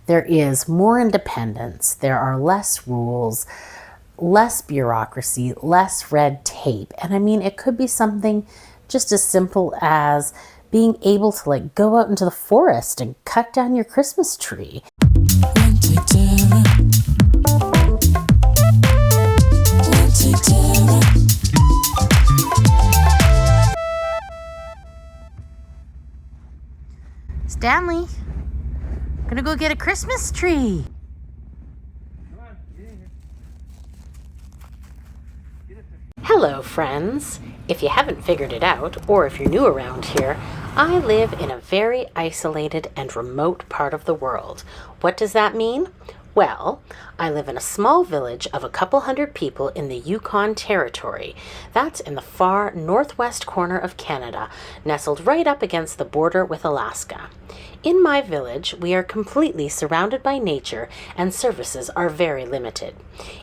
There is more independence, there are less rules, less bureaucracy, less red tape. And I mean, it could be something just as simple as being able to like go out into the forest and cut down your Christmas tree. Stanley, I'm gonna go get a Christmas tree. Hello, friends. If you haven't figured it out, or if you're new around here, I live in a very isolated and remote part of the world. What does that mean? Well, I live in a small village of a couple hundred people in the Yukon territory. That's in the far northwest corner of Canada, nestled right up against the border with Alaska. In my village, we are completely surrounded by nature and services are very limited.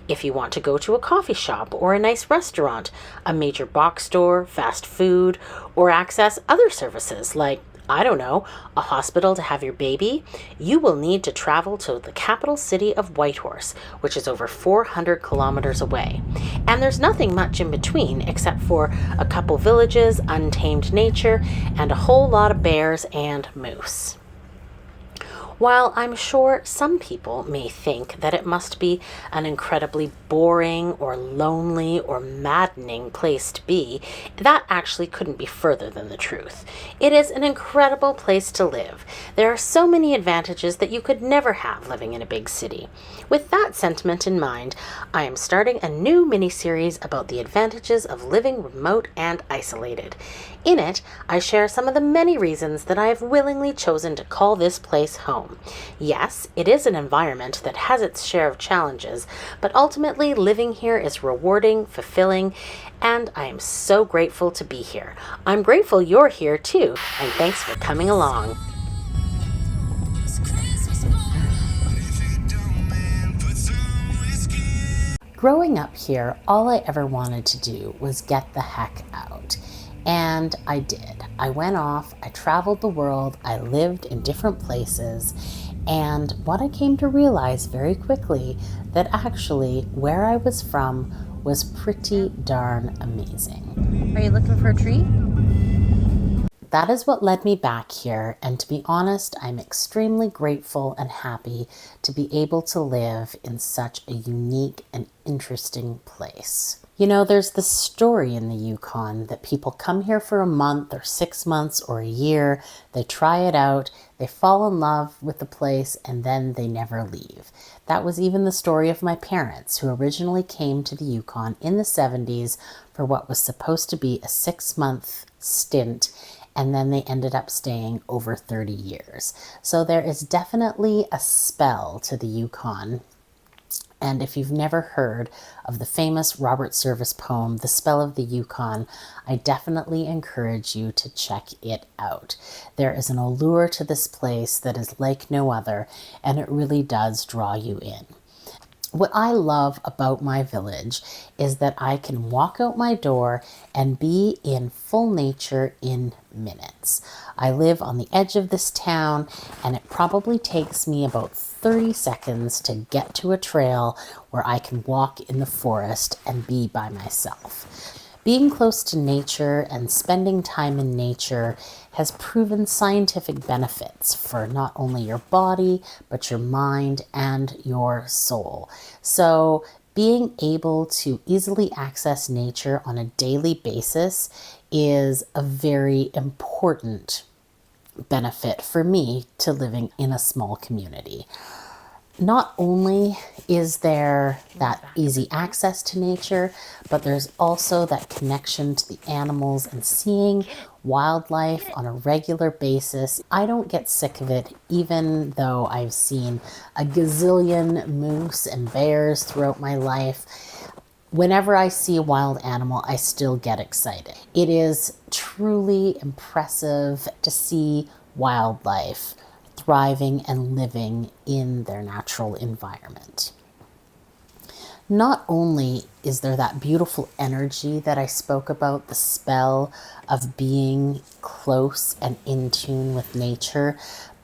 If you want to go to a coffee shop or a nice restaurant, a major box store, fast food, or access other services like I don't know, a hospital to have your baby, you will need to travel to the capital city of Whitehorse, which is over 400 kilometers away. And there's nothing much in between except for a couple villages, untamed nature, and a whole lot of bears and moose. While I'm sure some people may think that it must be an incredibly boring or lonely or maddening place to be, that actually couldn't be further than the truth. It is an incredible place to live. There are so many advantages that you could never have living in a big city. With that sentiment in mind, I am starting a new mini-series about the advantages of living remote and isolated. In it, I share some of the many reasons that I have willingly chosen to call this place home. Yes, it is an environment that has its share of challenges, but ultimately living here is rewarding, fulfilling, and I am so grateful to be here. I'm grateful you're here too, and thanks for coming along. Growing up here, all I ever wanted to do was get the heck out. And I did. I went off, I traveled the world, I lived in different places, and what I came to realize very quickly that actually where I was from was pretty darn amazing. Are you looking for a tree? That is what led me back here, and to be honest, I'm extremely grateful and happy to be able to live in such a unique and interesting place. You know, there's this story in the Yukon that people come here for a month or 6 months or a year, they try it out, they fall in love with the place, and then they never leave. That was even the story of my parents, who originally came to the Yukon in the 70s for what was supposed to be a 6-month stint, and then they ended up staying over 30 years. So there is definitely a spell to the Yukon. And if you've never heard of the famous Robert Service poem, The Spell of the Yukon, I definitely encourage you to check it out. There is an allure to this place that is like no other, and it really does draw you in. What I love about my village is that I can walk out my door and be in full nature in minutes. I live on the edge of this town, and it probably takes me about 30 seconds to get to a trail where I can walk in the forest and be by myself. Being close to nature and spending time in nature has proven scientific benefits for not only your body, but your mind and your soul. So being able to easily access nature on a daily basis is a very important benefit for me to living in a small community. Not only is there that easy access to nature, but there's also that connection to the animals and seeing wildlife on a regular basis. I don't get sick of it, even though I've seen a gazillion moose and bears throughout my life. Whenever I see a wild animal, I still get excited. It is truly impressive to see wildlife thriving and living in their natural environment. Not only is there that beautiful energy that I spoke about, the spell of being close and in tune with nature,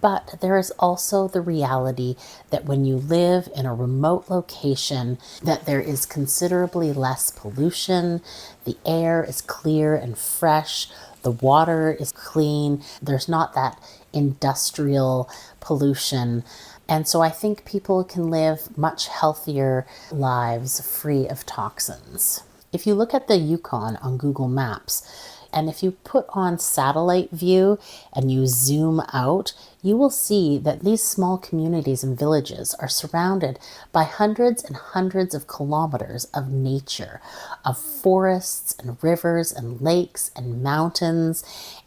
But there is also the reality that when you live in a remote location, that there is considerably less pollution, the air is clear and fresh, the water is clean, there's not that industrial pollution. And so I think people can live much healthier lives free of toxins. If you look at the Yukon on Google Maps, and if you put on satellite view and you zoom out, you will see that these small communities and villages are surrounded by hundreds and hundreds of kilometers of nature, of forests and rivers and lakes and mountains.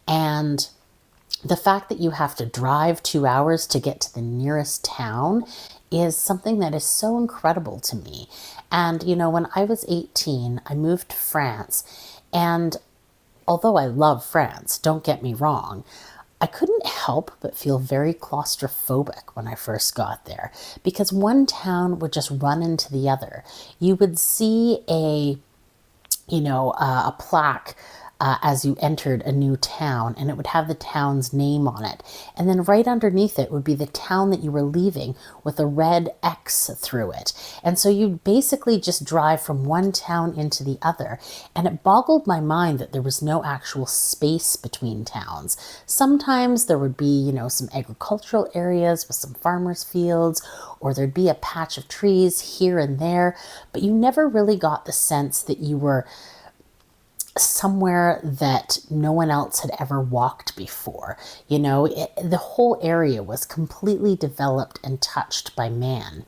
And the fact that you have to drive 2 hours to get to the nearest town is something that is so incredible to me. And, you know, when I was 18, I moved to France, and although I love France, don't get me wrong, I couldn't help but feel very claustrophobic when I first got there, because one town would just run into the other. You would see a plaque as you entered a new town, and it would have the town's name on it. And then right underneath it would be the town that you were leaving with a red X through it. And so you basically just drive from one town into the other. And it boggled my mind that there was no actual space between towns. Sometimes there would be, some agricultural areas with some farmers' fields, or there'd be a patch of trees here and there, but you never really got the sense that you were somewhere that no one else had ever walked before. The whole area was completely developed and touched by man.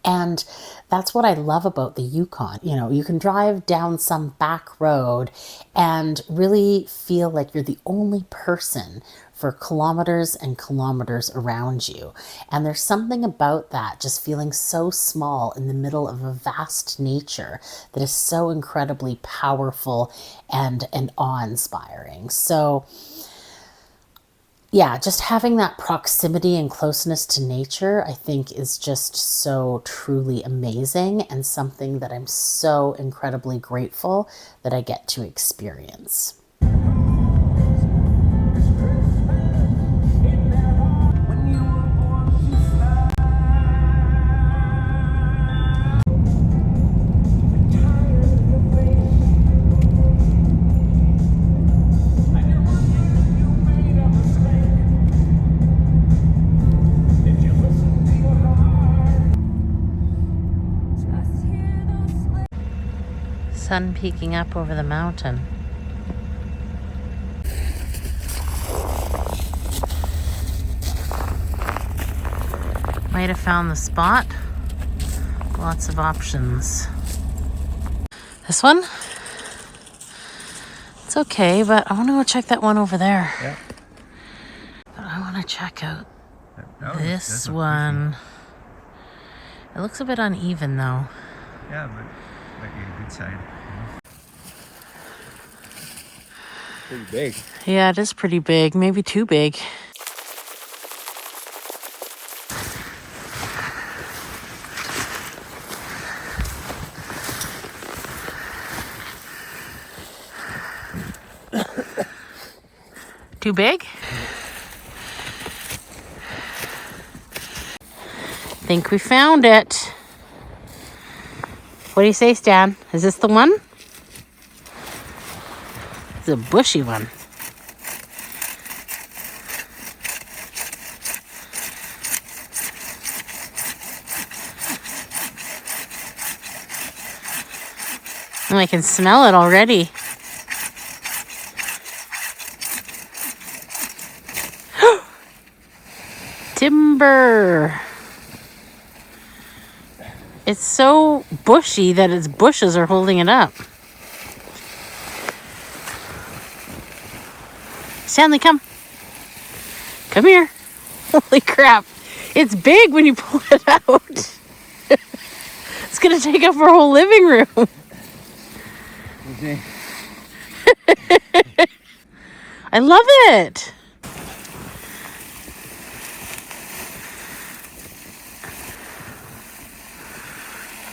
And that's what I love about the Yukon. You can drive down some back road and really feel like you're the only person for kilometers and kilometers around you. And there's something about that, just feeling so small in the middle of a vast nature, that is so incredibly powerful and awe-inspiring. So yeah, just having that proximity and closeness to nature, I think, is just so truly amazing, and something that I'm so incredibly grateful that I get to experience. Sun peeking up over the mountain. Might have found the spot. Lots of options. This one? It's okay, but I want to go check that one over there. Yeah. But I want to check out this one. It looks a bit uneven though. Yeah, but might be a good sign. Pretty big. Yeah, it is pretty big. Maybe too big. Too big? Think we found it. What do you say, Stan? Is this the one? It's a bushy one. Oh, I can smell it already. Timber. It's so bushy that its bushes are holding it up. Stanley, come. Come here. Holy crap. It's big when you pull it out. It's going to take up our whole living room. Okay. I love it.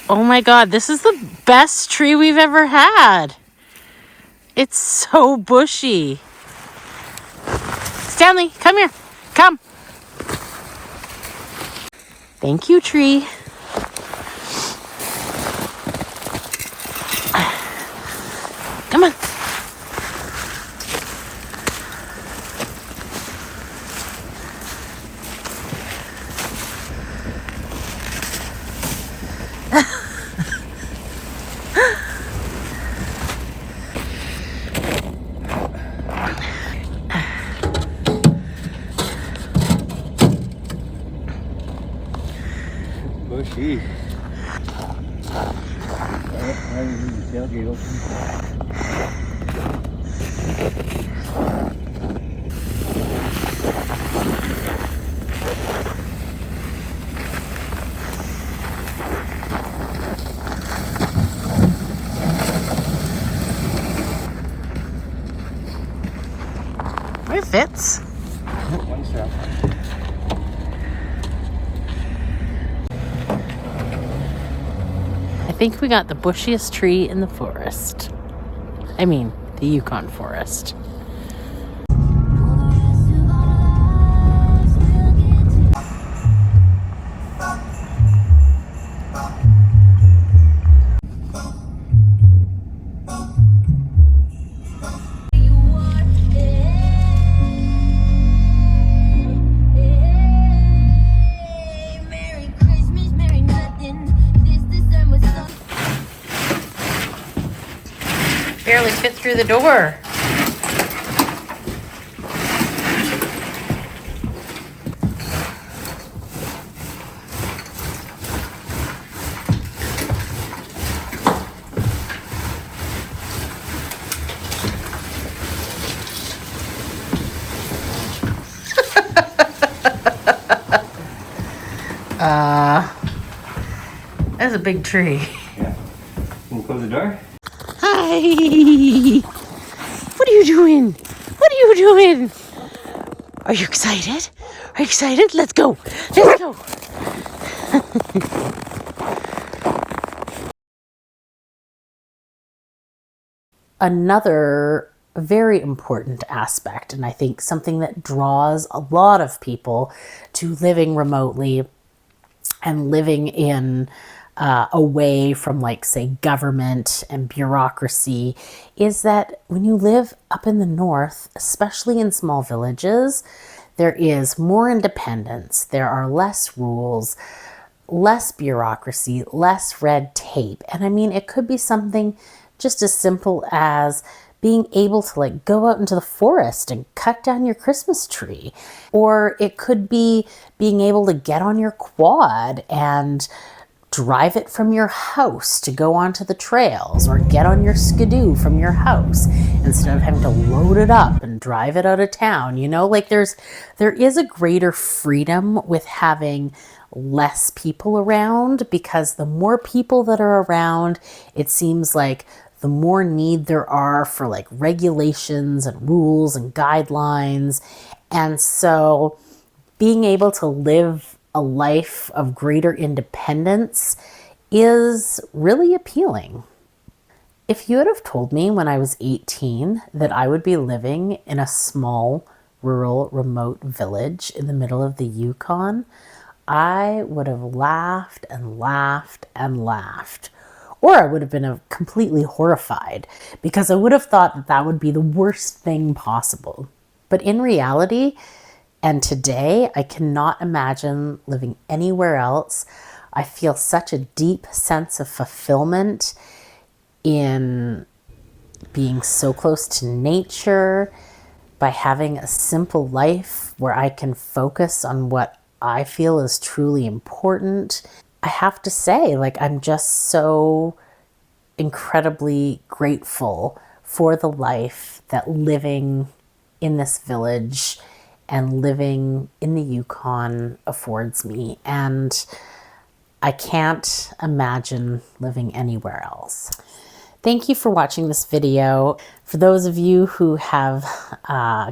Oh my God, this is the best tree we've ever had. It's so bushy. Stanley, come here. Come. Thank you, tree. Come on. Bushy. Why do you leave the tailgate open? It fits. One strap. I think we got the bushiest tree in the forest. I mean, the Yukon forest. Barely fit through the door. That's a big tree. Yeah. Can you close the door? Hi. What are you doing? What are you doing? Are you excited? Are you excited? Let's go. Let's go. Another very important aspect, and I think something that draws a lot of people to living remotely and living in away from, like, say, government and bureaucracy, is that when you live up in the north, especially in small villages, there is more independence, there are less rules, less bureaucracy, less red tape. And I mean, it could be something just as simple as being able to, like, go out into the forest and cut down your Christmas tree. Or it could be being able to get on your quad and drive it from your house to go onto the trails, or get on your skidoo from your house instead of having to load it up and drive it out of town. You know, like, there is a greater freedom with having less people around, because the more people that are around, it seems like the more need there are for, like, regulations and rules and guidelines. And so being able to live a life of greater independence is really appealing. If you would have told me when I was 18 that I would be living in a small, rural, remote village in the middle of the Yukon, I would have laughed and laughed and laughed. Or I would have been completely horrified, because I would have thought that that would be the worst thing possible. But in reality, and today, I cannot imagine living anywhere else. I feel such a deep sense of fulfillment in being so close to nature, by having a simple life where I can focus on what I feel is truly important. I have to say, like, I'm just so incredibly grateful for the life that living in this village and living in the Yukon affords me. And I can't imagine living anywhere else. Thank you for watching this video. For those of you who have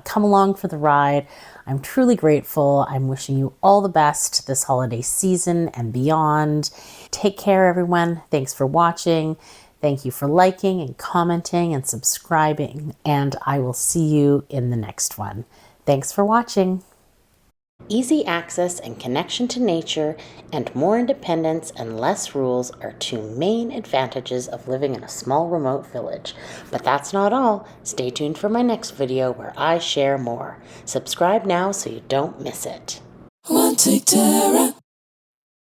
come along for the ride, I'm truly grateful. I'm wishing you all the best this holiday season and beyond. Take care, everyone. Thanks for watching. Thank you for liking and commenting and subscribing, and I will see you in the next one. Thanks for watching. Easy access and connection to nature, and more independence and less rules are two main advantages of living in a small remote village. But that's not all. Stay tuned for my next video where I share more. Subscribe now so you don't miss it. One take Tara.